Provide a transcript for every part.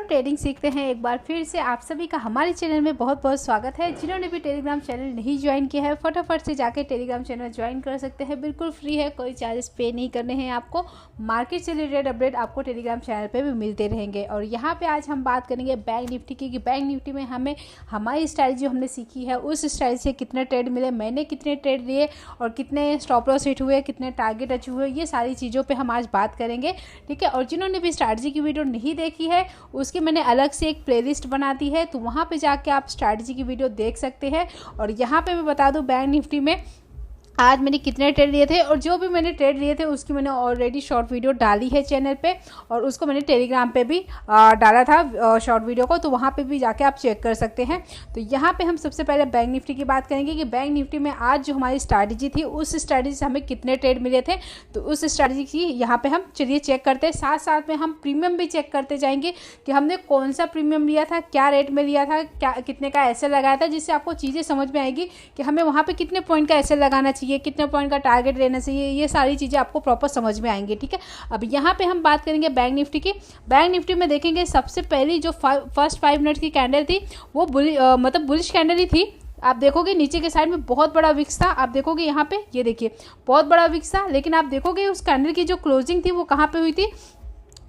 Trading सीखते हैं एक बार फिर से आप सभी का हमारे चैनल में बहुत बहुत स्वागत है। जिन्होंने भी टेलीग्राम चैनल नहीं ज्वाइन किया है फटाफट से जाके टेलीग्राम चैनल ज्वाइन कर सकते हैं। बिल्कुल फ्री है, कोई चार्जेस पे नहीं करने हैं आपको। मार्केट से रिलेटेड अपडेट आपको टेलीग्राम चैनल पे भी मिलते रहेंगे। और यहाँ पे आज हम बात करेंगे बैंक निफ्टी की, कि बैंक निफ्टी में हमें हमारी स्ट्रैटेजी हमने सीखी है उस स्ट्रैटेजी से कितने ट्रेड मिले, मैंने कितने ट्रेड लिए और कितने स्टॉप लॉस हिट हुए, कितने टारगेट अचीव हुए, ये सारी चीज़ों पर हम आज बात करेंगे। ठीक है। और जिन्होंने भी स्ट्रैटेजी की वीडियो नहीं देखी है उसकी मैंने अलग से एक प्लेलिस्ट बना दी है, तो वहाँ पे जाके आप स्ट्रैटेजी की वीडियो देख सकते हैं। और यहाँ पे मैं बता दूँ बैंक निफ्टी में आज मैंने कितने ट्रेड लिए थे और जो भी मैंने ट्रेड लिए थे उसकी मैंने ऑलरेडी शॉर्ट वीडियो डाली है चैनल पे, और उसको मैंने टेलीग्राम पे भी डाला था शॉर्ट वीडियो को, तो वहाँ पे भी जाके आप चेक कर सकते हैं। तो यहाँ पे हम सबसे पहले बैंक निफ्टी की बात करेंगे कि बैंक निफ्टी में आज जो हमारी स्ट्रैटेजी थी उस स्ट्रैटेजी से हमें कितने ट्रेड मिले थे। तो उस स्ट्रैटेजी की यहाँ पे हम चलिए चेक करते हैं, साथ साथ में हम प्रीमियम भी चेक करते जाएंगे कि हमने कौन सा प्रीमियम लिया था, क्या रेट में लिया था, क्या कितने का एसएल लगाया था, जिससे आपको चीज़ें समझ में आएगी कि हमें वहाँ पे कितने पॉइंट का एसएल लगाना चाहिए, कितने पॉइंट का टारगेट लेना चाहिए, ये सारी चीज़ें आपको प्रॉपर समझ में आएंगी। ठीक है। अब यहाँ पे हम बात करेंगे बैंक निफ्टी की। बैंक निफ्टी में देखेंगे सबसे पहली जो फर्स्ट 5 मिनट की कैंडल थी वो बुलिश कैंडल ही थी। आप देखोगे नीचे के साइड में बहुत बड़ा विक्स था, आप देखोगे यहाँ पे, ये देखिए बहुत बड़ा विक्स था, लेकिन आप देखोगे उस कैंडल की जो क्लोजिंग थी वो कहाँ पे हुई थी,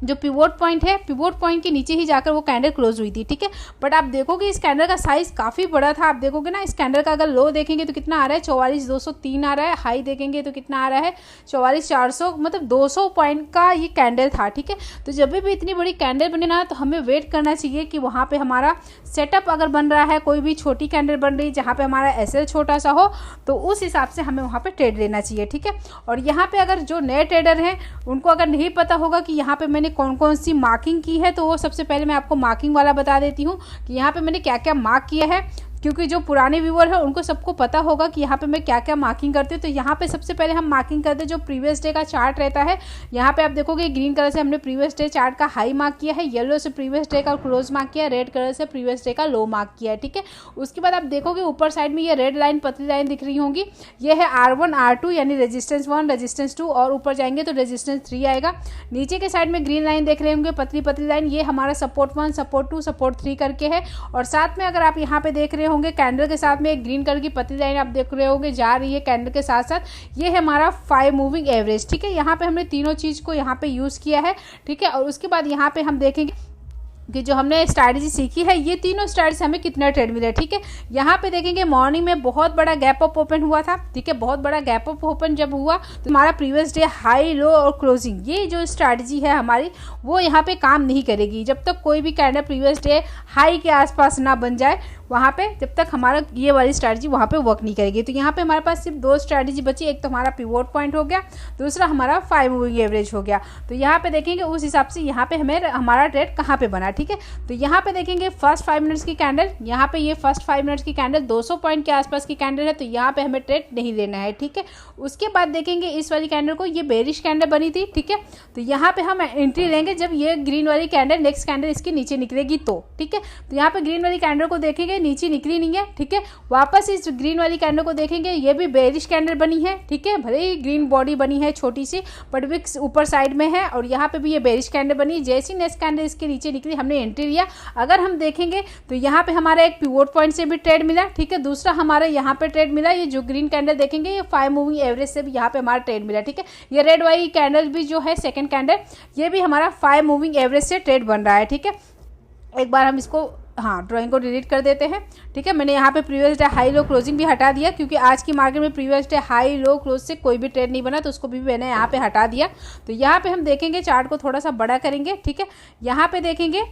जो पिवोट पॉइंट है, पिवोट पॉइंट के नीचे ही जाकर वो कैंडल क्लोज हुई थी। ठीक है। बट आप देखोगे इस कैंडल का साइज काफ़ी बड़ा था। आप देखोगे ना इस कैंडल का अगर लो देखेंगे तो कितना आ रहा है, 44,203 आ रहा है। हाई देखेंगे तो कितना आ रहा है, 44,400, मतलब 200 पॉइंट का ये कैंडल था। ठीक है। तो जब भी इतनी बड़ी कैंडल बने ना तो हमें वेट करना चाहिए कि वहाँ पर हमारा सेटअप अगर बन रहा है, कोई भी छोटी कैंडल बन रही है जहाँ पर हमारा एसएल छोटा सा हो, तो उस हिसाब से हमें वहाँ पर ट्रेड लेना चाहिए। ठीक है। और यहाँ पर अगर जो नए ट्रेडर हैं उनको अगर नहीं पता होगा कि यहाँ पर मैंने कौन कौन सी मार्किंग की है, तो वो सबसे पहले मैं आपको मार्किंग वाला बता देती हूँ कि यहाँ पे मैंने क्या क्या मार्क किया है, क्योंकि जो पुराने व्यूअर है उनको सबको पता होगा कि यहाँ पे मैं क्या क्या मार्किंग करती हूँ। तो यहाँ पे सबसे पहले हम मार्किंग करते हैं जो प्रीवियस डे का चार्ट रहता है। यहाँ पे आप देखोगे ग्रीन कलर से हमने प्रीवियस डे चार्ट का हाई मार्क किया है, येलो से प्रीवियस डे का क्लोज मार्क किया, रेड कलर से प्रीवियस डे का लो मार्क किया है। ठीक है। उसके बाद आप देखोगे ऊपर साइड में ये रेड लाइन, पतली लाइन दिख रही होंगी, ये है R1 R2 यानी रेजिस्टेंस 1 रेजिस्टेंस 2, और ऊपर जाएंगे तो रेजिस्टेंस 3 आएगा। नीचे के साइड में ग्रीन लाइन देख रहे होंगे, पतली पतली लाइन, ये हमारा सपोर्ट 1 सपोर्ट 2 सपोर्ट 3 करके है। और साथ में अगर आप यहाँ पे देख रहे होंगे कैंडल के साथ में एक ग्रीन कलर की पतली लाइन आप देख रहे होंगे जा रही है कैंडल के साथ साथ, ये है हमारा 5 मूविंग एवरेज। ठीक है। यहाँ पे हमने तीनों चीज को यहाँ पे यूज किया है। ठीक है। और उसके बाद यहाँ पे हम देखेंगे कि जो हमने स्ट्रैटेजी सीखी है ये तीनों स्ट्रैटेजी हमें कितना ट्रेड मिला है। ठीक है। यहाँ पे देखेंगे मॉर्निंग में बहुत बड़ा गैप अप ओपन हुआ था। ठीक है। बहुत बड़ा गैप अप ओपन जब हुआ तो हमारा प्रीवियस डे हाई लो और क्लोजिंग, ये जो स्ट्रैटेजी है हमारी वो यहाँ पे काम नहीं करेगी जब तक कोई भी कैंडल प्रीवियस डे हाई के आसपास ना बन जाए, वहाँ पे जब तक हमारा ये वाली स्ट्रैटेजी वहाँ पे वर्क नहीं करेगी। तो यहाँ पे हमारे पास सिर्फ 2 स्ट्रैटेजी बची, एक तो हमारा पिवोट पॉइंट हो गया, दूसरा हमारा 5 मूविंग एवरेज हो गया। तो यहाँ पे देखेंगे उस हिसाब से यहाँ पे हमें हमारा ट्रेड कहाँ पे बना। ठीक है। तो यहाँ पे देखेंगे फर्स्ट 5 मिनट्स की कैंडल, यहाँ पे ये फर्स्ट 5 मिनट्स की कैंडल 200 पॉइंट के आसपास की कैंडल है, तो यहाँ पे हमें ट्रेड नहीं लेना है। ठीक है। उसके बाद देखेंगे इस वाली कैंडल को, ये बेरिश कैंडल बनी थी। ठीक है। तो यहाँ पे हम एंट्री लेंगे जब ये ग्रीन वाली कैंडल नेक्स्ट कैंडल इसके नीचे निकलेगी तो। ठीक है। तो यहाँ पे ग्रीन वाली कैंडल को देखेंगे, नीचे निकली नहीं है। ठीक है। वापस इस ग्रीन वाली कैंडल को देखेंगे, ये भी बेरिश कैंडल बनी है। ठीक है। भले ही ग्रीन बॉडी बनी है छोटी सी, बट विक्स ऊपर साइड में है, और यहाँ पे भी ये बेरिश कैंडल बनी। जैसी नेक्स्ट कैंडल इसके नीचे निकली हमने एंट्री लिया। अगर हम देखेंगे तो यहाँ पे हमारा एक पिवोट पॉइंट से भी ट्रेड मिला। ठीक है। दूसरा हमारा यहाँ पे ट्रेड मिला, ये जो ग्रीन कैंडल देखेंगे ये 5 मूविंग एवरेज से भी यहाँ पे हमारा ट्रेड मिला। ठीक है। ये रेड वाली कैंडल भी जो है सेकंड कैंडल, ये भी हमारा 5 मूविंग एवरेज से ट्रेड बन रहा है। ठीक है। एक बार हम इसको ड्राइंग को डिलीट कर देते हैं। ठीक है। मैंने यहाँ पे previous day high low closing भी हटा दिया, क्योंकि आज की मार्केट में previous day high low close से कोई भी ट्रेड नहीं बना, तो उसको भी मैंने यहाँ पे हटा दिया। तो यहाँ पे हम देखेंगे चार्ट को थोड़ा सा बड़ा करेंगे। ठीक है। यहाँ पे देखेंगे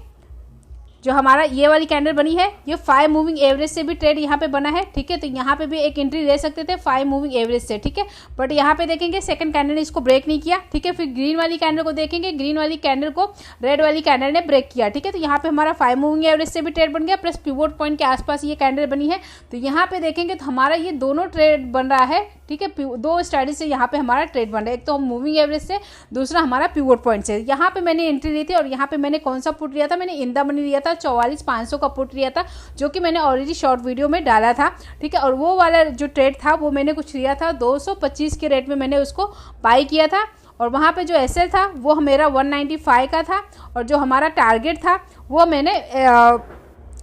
जो हमारा ये वाली कैंडल बनी है ये 5 मूविंग एवरेज से भी ट्रेड यहाँ पे बना है। ठीक है। तो यहाँ पे भी एक एंट्री ले सकते थे 5 मूविंग एवरेज से। ठीक है। बट यहाँ पे देखेंगे सेकंड कैंडल ने इसको ब्रेक नहीं किया। ठीक है। फिर ग्रीन वाली कैंडल को देखेंगे, ग्रीन वाली कैंडल को रेड वाली कैंडल ने ब्रेक किया। ठीक है। तो यहाँ पे हमारा 5 मूविंग एवरेज से भी ट्रेड बन गया, प्लस पिवोट पॉइंट के आसपास ये कैंडल बनी है। तो यहाँ पे देखेंगे तो हमारा ये दोनों ट्रेड बन रहा है। ठीक है। 2 स्ट्रैटेजी से यहाँ पे हमारा ट्रेड बन रहा है, एक तो मूविंग एवरेज से, दूसरा हमारा पिवोट पॉइंट से। यहाँ पे मैंने एंट्री ली थी, और यहाँ पे मैंने कौन सा पुट लिया था, मैंने इंदा मनी लिया था, 44,500 का पुट लिया था, जो कि मैंने ऑलरेडी शॉर्ट वीडियो में डाला था। ठीक है। और वो वाला जो ट्रेड था वो मैंने कुछ लिया था 225 के रेट में मैंने उसको बाई किया था, और वहाँ पे जो एसएल था वो मेरा 195 का था, और जो हमारा टारगेट था वो मैंने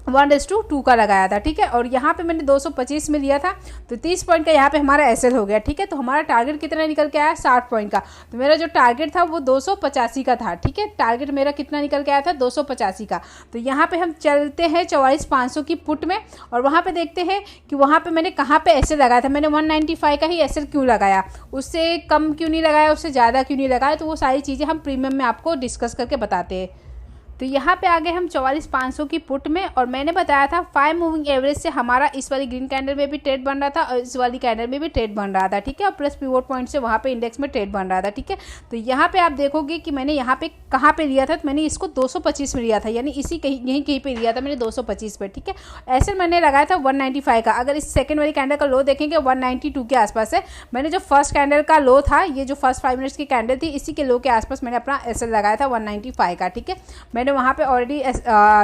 1:2 का लगाया था, ठीक है। और यहाँ पे मैंने 225 में लिया था, तो 30 पॉइंट का यहाँ पे हमारा एसएल हो गया, ठीक है। तो हमारा टारगेट कितना निकल के आया, 60 पॉइंट का। तो मेरा जो टारगेट था वो 285 का था, ठीक है। टारगेट मेरा कितना निकल के आया था, 285 का। तो यहाँ पे हम चलते हैं 44,500 की पुट में, और वहाँ पे देखते हैं कि वहाँ पे मैंने कहाँ पे एसएल लगाया था। मैंने 195 का ही एसएल क्यों लगाया, उससे कम क्यों नहीं लगाया, उससे ज़्यादा क्यों नहीं लगाया, तो वो सारी चीज़ें हम प्रीमियम में आपको डिस्कस करके बताते हैं। तो यहाँ पे आ गए हम 44,500 की पुट में, और मैंने बताया था 5 मूविंग एवरेज से हमारा इस वाली ग्रीन कैंडल में भी ट्रेड बन रहा था और इस वाली कैंडल में भी ट्रेड बन रहा था, ठीक है। और प्लस पिवोट पॉइंट से वहाँ पे इंडेक्स में ट्रेड बन रहा था, ठीक है। तो यहाँ पे आप देखोगे कि मैंने यहाँ पे कहाँ पे लिया था, तो मैंने इसको 225 में लिया था, यानी इसी यहीं कहीं पे लिया था मैंने 225 पे, ठीक है। ऐसे मैंने लगाया था 195 का। अगर इस सेकंड वाली कैंडल का लो देखेंगे 192 के आसपास है। मैंने जो फर्स्ट कैंडल का लो था, ये जो फर्स्ट 5 मिनट्स की कैंडल थी, इसी के लो के आसपास मैंने अपना एसएल लगाया था 195 का, ठीक है। मैंने वहाँ पे ऑलरेडी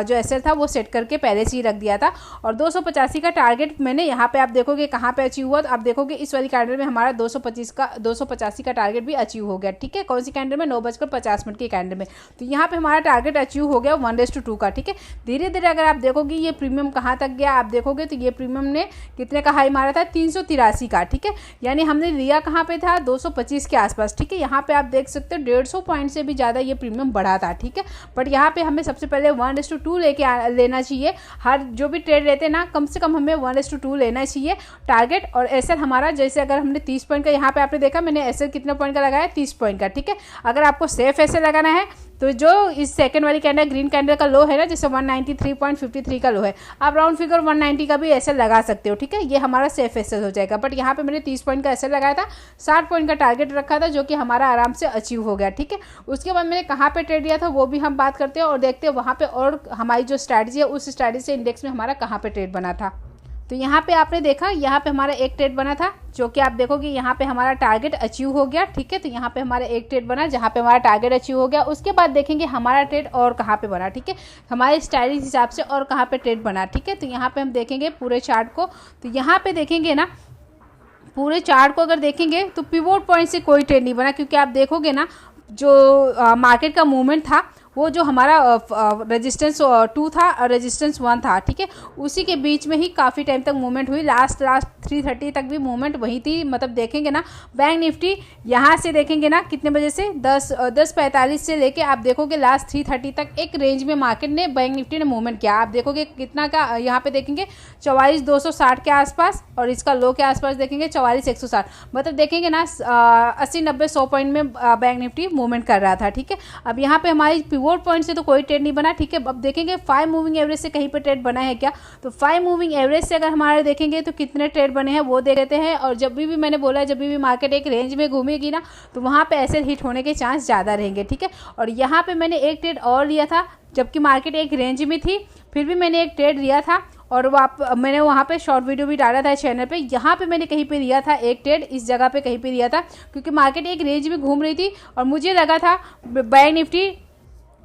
जो एसएल था वो सेट करके पहले से ही रख दिया था। और 285 का टारगेट मैंने यहाँ पे आप देखोगे कहाँ पे अचीव हुआ, तो आप देखोगे इस वाली कैंडल में हमारा 285 का टारगेट भी अचीव हो गया, ठीक है। कौन सी कैंडल में, 9:50 की कैंडल में। तो यहाँ पे हमारा टारगेट अचीव हो गया 1:2 का, ठीक है। धीरे धीरे अगर आप देखोगे ये प्रीमियम कहाँ तक गया, आप देखोगे तो ये प्रीमियम ने कितने का हाई मारा था, 383 का, ठीक है। यानी हमने लिया कहाँ पे था, 225 के आसपास, ठीक है। यहाँ पे आप देख सकते हो 150 पॉइंट से भी ज़्यादा ये प्रीमियम बढ़ा था, ठीक है। बट यहाँ पे हमें सबसे पहले 1:2 लेना चाहिए। हर जो भी ट्रेड रहते हैं ना, कम से कम हमें 1:2 लेना चाहिए टारगेट। और एसएल हमारा, जैसे अगर हमने 30 पॉइंट का, यहाँ पे आपने देखा मैंने एसएल कितने पॉइंट का लगाया, 30 पॉइंट का, ठीक है। अगर आपको सेफ एसएल लगाना है तो जो इस सेकंड वाली कैंडल ग्रीन कैंडल का लो है ना, जैसे 193.53 का लो है, आप राउंड फिगर 190 का भी एसएल लगा सकते हो, ठीक है। ये हमारा सेफ एसएल हो जाएगा। बट यहाँ पे मैंने 30 पॉइंट का एसएल लगाया था, 60 पॉइंट का टारगेट रखा था, जो कि हमारा आराम से अचीव हो गया, ठीक है। उसके बाद मैंने कहाँ पे ट्रेड लिया था वो भी हम बात करते हैं, और देखते हैं वहाँ पे और हमारी जो स्ट्रैटेजी है उस स्ट्रैटेजी से इंडेक्स में हमारा कहाँ पे ट्रेड बना था। तो यहाँ पे आपने देखा, यहाँ पे हमारा एक ट्रेड बना था, जो कि आप देखोगे यहाँ पे हमारा टारगेट अचीव हो गया, ठीक है। तो यहाँ पे हमारा एक ट्रेड बना जहाँ पे हमारा टारगेट अचीव हो गया। उसके बाद देखेंगे हमारा ट्रेड और कहाँ पे बना, ठीक है, हमारे स्टाइलिश हिसाब से और कहाँ पे ट्रेड बना, ठीक है। तो यहाँ पे हम देखेंगे पूरे चार्ट को, तो यहाँ पे देखेंगे ना, पूरे चार्ट को अगर देखेंगे तो पिवोट पॉइंट से कोई ट्रेड नहीं बना, क्योंकि आप देखोगे ना जो मार्केट का मूवमेंट था वो जो हमारा रेजिस्टेंस 2 था और रेजिस्टेंस 1 था, ठीक है, उसी के बीच में ही काफ़ी टाइम तक मूवमेंट हुई। लास्ट 3:30 तक भी मूवमेंट वही थी। मतलब देखेंगे ना, बैंक निफ्टी यहाँ से देखेंगे ना कितने बजे से, 10:45 से लेके आप देखोगे लास्ट 3:30 तक एक रेंज में मार्केट ने, बैंक निफ्टी ने मूवमेंट किया। आप देखोगे कितना का, यहाँ पे देखेंगे 44,260 के आसपास, और इसका लो के आसपास देखेंगे 44,160। मतलब देखेंगे ना 80, 90, 100 पॉइंट में बैंक निफ्टी मूवमेंट कर रहा था, ठीक है। अब यहाँ पे हमारी पिवोट पॉइंट से तो कोई ट्रेड नहीं बना, ठीक है। अब देखेंगे 5 मूविंग एवरेज से कहीं पे ट्रेड बना है क्या, तो 5 मूविंग एवरेज से अगर हमारे देखेंगे तो कितने ट्रेड बने हैं वो देख लेते हैं। और जब भी मैंने बोला जब भी मार्केट एक रेंज में घूमेगी ना, तो वहाँ पे ऐसे हिट होने के चांस ज़्यादा रहेंगे, ठीक है। और यहाँ पे मैंने एक ट्रेड और लिया था, जबकि मार्केट एक रेंज में थी, फिर भी मैंने एक ट्रेड लिया था, और मैंने वहाँ पे शॉर्ट वीडियो भी डाला था चैनल पे। यहाँ पे मैंने कहीं पे लिया था एक ट्रेड, इस जगह पे कहीं पे लिया था, क्योंकि मार्केट एक रेंज में घूम रही थी और मुझे लगा था बैंक निफ्टी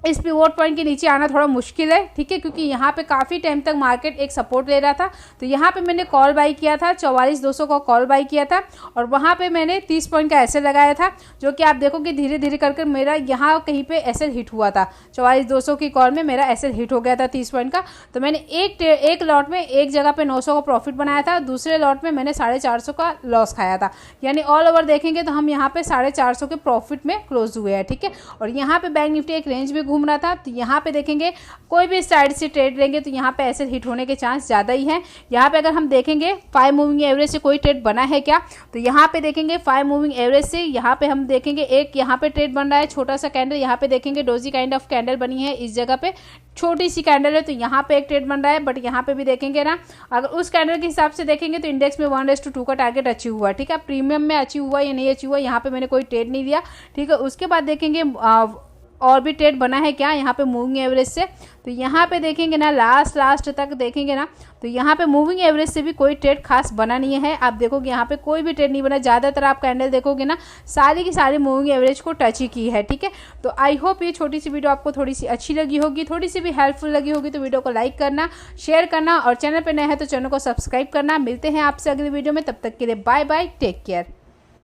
इस पिवोट पॉइंट के नीचे आना थोड़ा मुश्किल है, ठीक है, क्योंकि यहाँ पे काफ़ी टाइम तक मार्केट एक सपोर्ट ले रहा था। तो यहाँ पे मैंने कॉल बाई किया था, 44,200 का कॉल बाई किया था, और वहाँ पे मैंने 30 पॉइंट का एसएल लगाया था, जो कि आप देखोगे धीरे धीरे करके मेरा यहाँ कहीं पे एसएल हिट हुआ था। 44,200 की कॉल में मेरा एसएल हिट हो गया था 30 पॉइंट का। तो मैंने एक लॉट में एक जगह पे 900 का प्रॉफिट बनाया था, दूसरे लॉट में मैंने 450 का लॉस खाया था। यानी ऑल ओवर देखेंगे तो हम यहाँ पे 450 के प्रॉफिट में क्लोज हुए हैं, ठीक है। और यहाँ पे बैंक निफ्टी एक रेंज में घूम रहा था, तो यहाँ पे देखेंगे कोई भी साइड से ट्रेड लेंगे तो यहाँ पे ऐसे हिट होने के चांस ज़्यादा ही हैं। यहाँ पे अगर हम देखेंगे 5 मूविंग एवरेज से कोई ट्रेड बना है क्या, तो यहाँ पे देखेंगे 5 मूविंग एवरेज से यहाँ पे हम देखेंगे एक यहाँ पे ट्रेड बन रहा है, छोटा सा कैंडल, यहाँ पे देखेंगे डोजी काइंड ऑफ कैंडल बनी है, इस जगह पे छोटी सी कैंडल है, तो यहाँ पे एक ट्रेड बन रहा है। बट यहाँ पे भी देखेंगे ना, अगर उस कैंडल के हिसाब से देखेंगे तो इंडेक्स में 1:2 का टारगेट अचीव हुआ, ठीक है। प्रीमियम में अचीव हुआ या नहीं अचीव हुआ, यहाँ पे मैंने कोई ट्रेड नहीं लिया, ठीक है। उसके बाद देखेंगे और भी ट्रेड बना है क्या यहाँ पे मूविंग एवरेज से, तो यहाँ पे देखेंगे ना लास्ट तक देखेंगे ना, तो यहाँ पे मूविंग एवरेज से भी कोई ट्रेड खास बना नहीं है। आप देखोगे यहाँ पे कोई भी ट्रेड नहीं बना, ज़्यादातर आप कैंडल देखोगे ना सारी की सारी मूविंग एवरेज को टच ही की है, ठीक है। तो आई होप ये छोटी सी वीडियो आपको थोड़ी सी अच्छी लगी होगी, थोड़ी सी भी हेल्पफुल लगी होगी, तो वीडियो को लाइक करना, शेयर करना, और चैनल पर नए हैं तो चैनल को सब्सक्राइब करना। मिलते हैं आपसे अगली वीडियो में, तब तक के लिए बाय बाय, टेक केयर।